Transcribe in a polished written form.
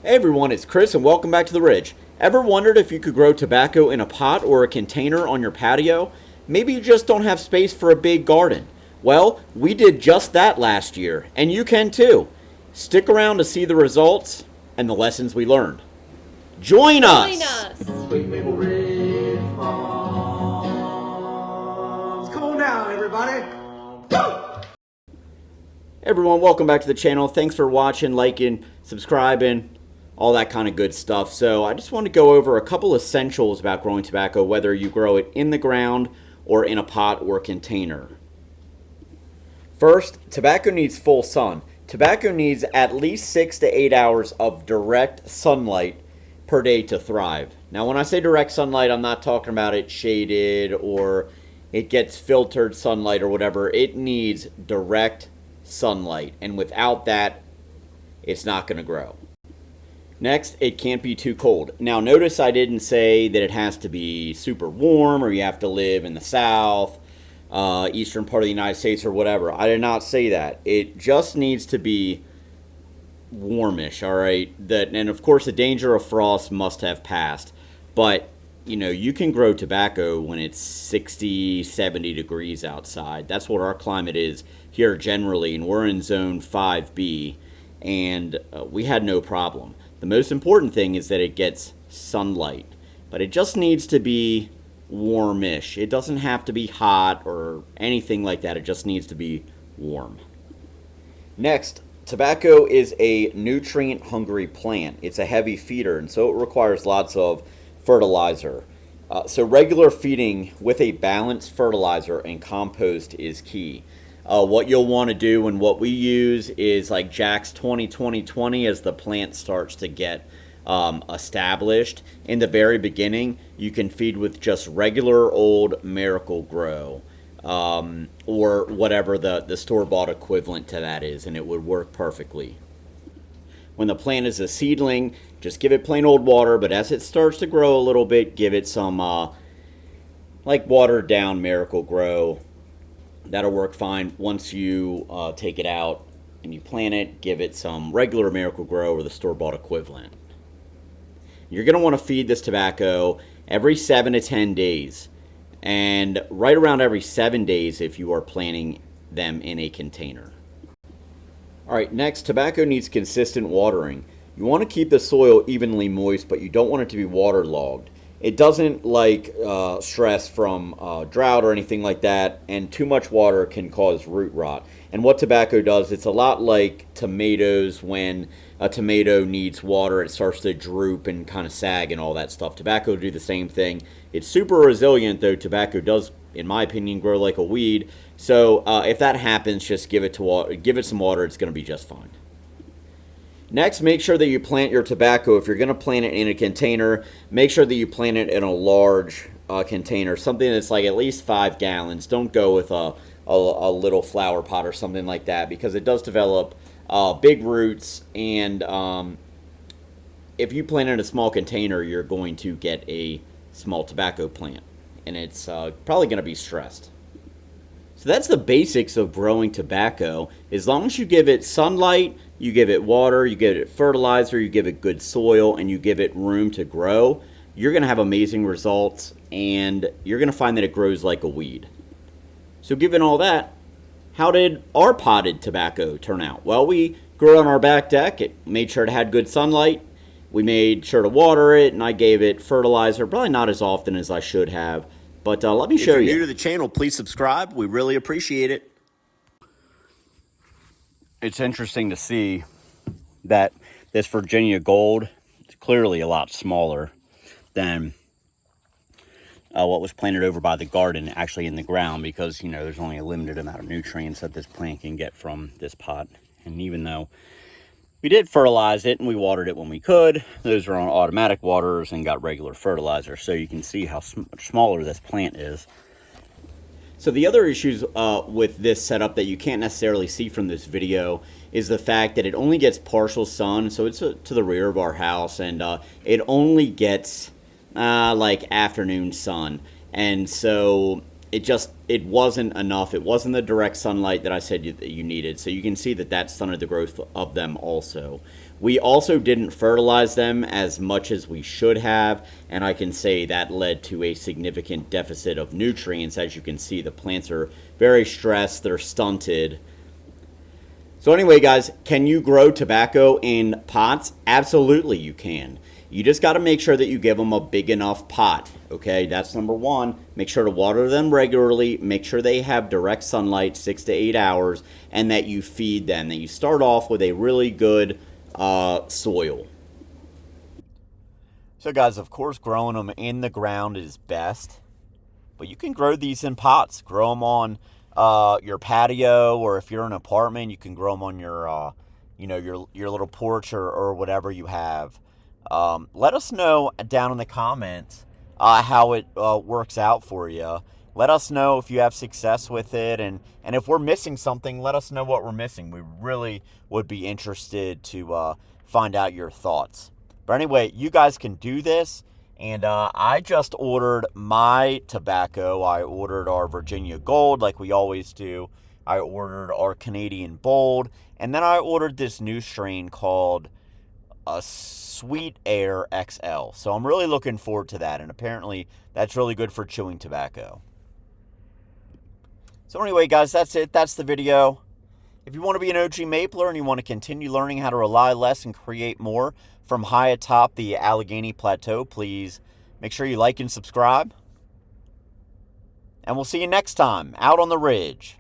Hey everyone, it's Chris and welcome back to The Ridge. Ever wondered if you could grow tobacco in a pot or a container on your patio? Maybe you just don't have space for a big garden. Well, we did just that last year, and you can too. Stick around to see the results and the lessons we learned. Join Join us! us. Sweet Maple Ridge Farms. Come on down, everybody. Go! Everyone, welcome back to the channel. Thanks for watching, liking, subscribing, all that kind of good stuff. So I just want to go over a couple essentials about growing tobacco, whether you grow it in the ground or in a pot or container. First, tobacco needs full sun. Tobacco needs at least 6 to 8 hours of direct sunlight per day to thrive. Now, when I say direct sunlight, I'm not talking about it shaded or it gets filtered sunlight or whatever. It needs direct sunlight, and without that, it's not going to grow. Next, it can't be too cold. Now, notice I didn't say that it has to be super warm or you have to live in the south, eastern part of the United States or whatever. I did not say that. It just needs to be warmish, all right? And of course, the danger of frost must have passed. But, you can grow tobacco when it's 60, 70 degrees outside. That's what our climate is here generally, and we're in zone 5B, and we had no problem. The most important thing is that it gets sunlight, but it just needs to be warmish. It doesn't have to be hot or anything like that. It just needs to be warm. Next, tobacco is a nutrient-hungry plant. It's a heavy feeder, and so it requires lots of fertilizer. So regular feeding with a balanced fertilizer and compost is key. What you'll want to do and what we use is like Jack's 20-20-20 as the plant starts to get established. In the very beginning, you can feed with just regular old Miracle Grow or whatever the store-bought equivalent to that is, and it would work perfectly. When the plant is a seedling, just give it plain old water, but as it starts to grow a little bit, give it some like watered down Miracle Grow. That'll work fine. Once you take it out and you plant it, give it some regular Miracle Grow or the store-bought equivalent. You're going to want to feed this tobacco every 7 to 10 days, and right around every 7 days if you are planting them in a container. All right, next, tobacco needs consistent watering. You want to keep the soil evenly moist, but you don't want it to be waterlogged. It doesn't like stress from drought or anything like that, and too much water can cause root rot. And what tobacco does, it's a lot like tomatoes. When a tomato needs water, it starts to droop and kind of sag and all that stuff. Tobacco do the same thing. It's super resilient, though. Tobacco does, in my opinion, grow like a weed. So if that happens, just give it some water. It's going to be just fine. Next, make sure that you plant your tobacco. If you're going to plant it in a container, make sure that you plant it in a large container, something that's like at least 5 gallons. Don't go with a little flower pot or something like that, because it does develop big roots, and if you plant it in a small container, you're going to get a small tobacco plant, and it's probably going to be stressed. So that's the basics of growing tobacco. As long as you give it sunlight, you give it water, you give it fertilizer, you give it good soil, and you give it room to grow, you're going to have amazing results, and you're going to find that it grows like a weed. So given all that, how did our potted tobacco turn out? Well, we grew it on our back deck. It made sure it had good sunlight. We made sure to water it, and I gave it fertilizer, probably not as often as I should have. But let me show you. If you're new to the channel, please subscribe. We really appreciate it. It's interesting to see that this Virginia Gold is clearly a lot smaller than what was planted over by the garden, actually in the ground, because, there's only a limited amount of nutrients that this plant can get from this pot. And even though we did fertilize it and we watered it when we could, those are on automatic waters and got regular fertilizer. So you can see how much smaller this plant is. So the other issues with this setup that you can't necessarily see from this video is the fact that it only gets partial sun. So it's to the rear of our house, and it only gets like afternoon sun. And so it wasn't enough. It wasn't the direct sunlight that I said that you needed. So you can see that that stunted the growth of them also. We also didn't fertilize them as much as we should have, and I can say that led to a significant deficit of nutrients. As you can see, the plants are very stressed, they're stunted. So anyway, guys, can you grow tobacco in pots? Absolutely you can. You just got to make sure that you give them a big enough pot, okay? That's number one. Make sure to water them regularly. Make sure they have direct sunlight 6 to 8 hours, and that you feed them, that you start off with a really good soil. So guys, of course, growing them in the ground is best, but you can grow these in pots. Grow them on your patio, or if you're in an apartment, you can grow them on your, your little porch or whatever you have. Let us know down in the comments how it works out for you. Let us know if you have success with it, and if we're missing something, let us know what we're missing. We really would be interested to find out your thoughts. But anyway, you guys can do this, and I just ordered my tobacco. I ordered our Virginia Gold like we always do. I ordered our Canadian Bold, and then I ordered this new strain called a Sweet Air XL. So I'm really looking forward to that, and apparently that's really good for chewing tobacco. So anyway, guys, that's it. That's the video. If you want to be an OG Mapler and you want to continue learning how to rely less and create more from high atop the Allegheny Plateau, please make sure you like and subscribe. And we'll see you next time out on the ridge.